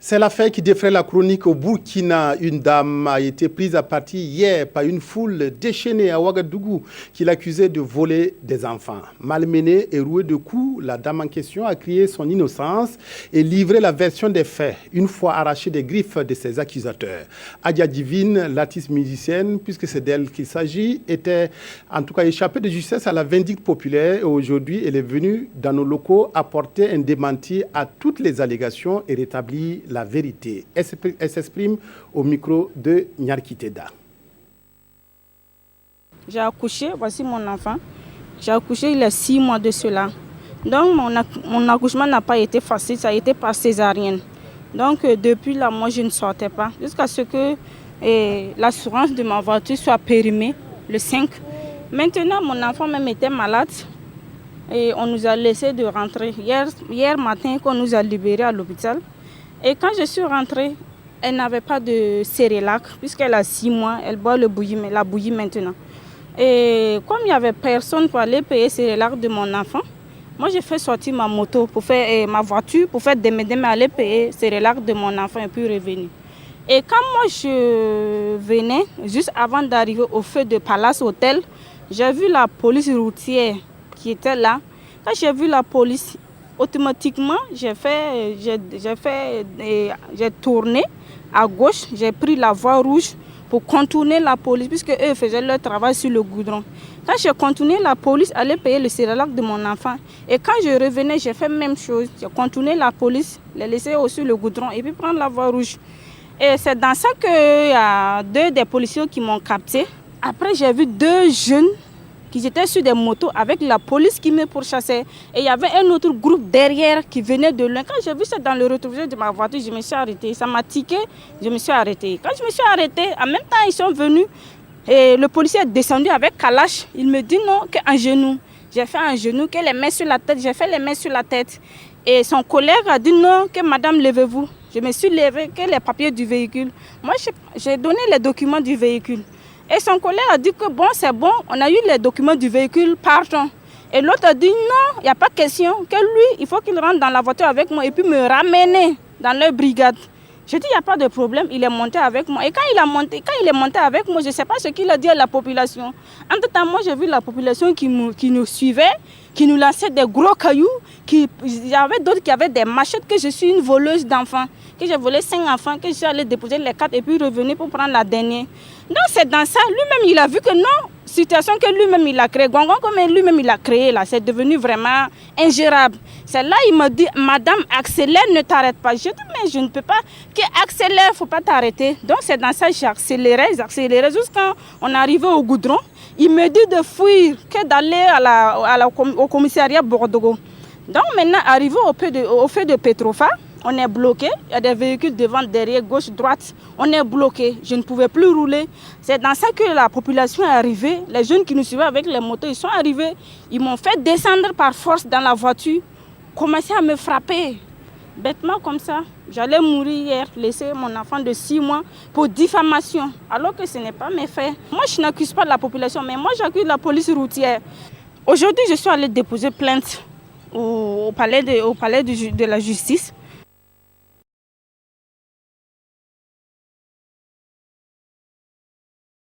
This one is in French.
C'est l'affaire qui défraie la chronique au Burkina. Une dame a été prise à partie hier par une foule déchaînée à Ouagadougou qui l'accusait de voler des enfants. Malmenée et rouée de coups, la dame en question a crié son innocence et livré la version des faits, une fois arrachée des griffes de ses accusateurs. Adia Divine, l'artiste musicienne, puisque c'est d'elle qu'il s'agit, était en tout cas échappée de justesse à la vindicte populaire et aujourd'hui elle est venue dans nos locaux apporter un démenti à toutes les allégations et rétablir la vérité. Elle s'exprime au micro de Nyarkiteda. J'ai accouché, voici mon enfant. J'ai accouché il y a 6 mois de cela. Donc mon accouchement n'a pas été facile, ça a été par césarienne. Donc depuis là, moi je ne sortais pas. Jusqu'à ce que l'assurance de ma voiture soit périmée le 5. Maintenant mon enfant même était malade et on nous a laissé de rentrer. Hier matin qu'on nous a libérés à l'hôpital. Et quand je suis rentrée, elle n'avait pas de Cerelac, puisqu'elle a 6 mois, elle boit la bouillie maintenant. Et comme il n'y avait personne pour aller payer Cerelac de mon enfant, moi j'ai fait sortir ma moto, ma voiture, pour faire m'aider à aller payer Cerelac de mon enfant et puis revenir. Et quand moi je venais, juste avant d'arriver au feu de Palace Hotel, j'ai vu la police routière qui était là. Quand j'ai vu la police, automatiquement, j'ai tourné à gauche, j'ai pris la voie rouge pour contourner la police, puisque eux faisaient leur travail sur le goudron. Quand j'ai contourné la police, allait payer le Cerelac de mon enfant. Et quand je revenais, j'ai fait la même chose. J'ai contourné la police, les laissé sur le goudron et puis prendre la voie rouge. Et c'est dans ça qu'il y a 2 des policiers qui m'ont capté. Après, j'ai vu 2 jeunes qui étaient sur des motos avec la police qui me pourchassait. Et il y avait un autre groupe derrière qui venait de loin. Quand j'ai vu ça dans le rétroviseur de ma voiture, je me suis arrêtée. Ça m'a tiqué, je me suis arrêtée. Quand je me suis arrêtée, en même temps, ils sont venus. Et le policier est descendu avec Kalash. Il me dit non, qu'un genou. J'ai fait un genou, que les mains sur la tête. J'ai fait les mains sur la tête. Et son collègue a dit non, que madame, levez-vous. Je me suis levée, que les papiers du véhicule. Moi, j'ai donné les documents du véhicule. Et son collègue a dit que bon, c'est bon, on a eu les documents du véhicule, partons. Et l'autre a dit non, il n'y a pas question, que lui, il faut qu'il rentre dans la voiture avec moi et puis me ramener dans leur brigade. Je dis, il n'y a pas de problème, il est monté avec moi. Et quand il est monté avec moi, je ne sais pas ce qu'il a dit à la population. Entre-temps, moi, j'ai vu la population qui nous suivait, qui nous lançait des gros cailloux. Il y avait d'autres qui avaient des machettes, que je suis une voleuse d'enfants, que j'ai volé 5 enfants, que je suis allée déposer les 4 et puis revenir pour prendre la dernière. Donc c'est dans ça, lui-même, il a vu que non, situation que lui-même, il a créée. Gongon, comme lui-même, il a créé, là, c'est devenu vraiment ingérable. C'est là, il m'a dit, madame, accélère, ne t'arrête pas. Je dis, mais je ne peux pas. Accélère, il ne faut pas t'arrêter. Donc c'est dans ça, j'ai accéléré jusqu'à on est arrivé au goudron. Il me dit de fuir, que d'aller au commissariat Bordeaux. Donc maintenant, arrivé au feu de Petrofa, on est bloqué. Il y a des véhicules devant, derrière, gauche, droite. On est bloqué. Je ne pouvais plus rouler. C'est dans ça que la population est arrivée. Les jeunes qui nous suivaient avec les motos, ils sont arrivés. Ils m'ont fait descendre par force dans la voiture, commencer à me frapper. Bêtement comme ça. J'allais mourir hier, laisser mon enfant de 6 mois pour diffamation, alors que ce n'est pas mes faits. Moi, je n'accuse pas la population, mais moi, j'accuse la police routière. Aujourd'hui, je suis allée déposer plainte au palais de la justice.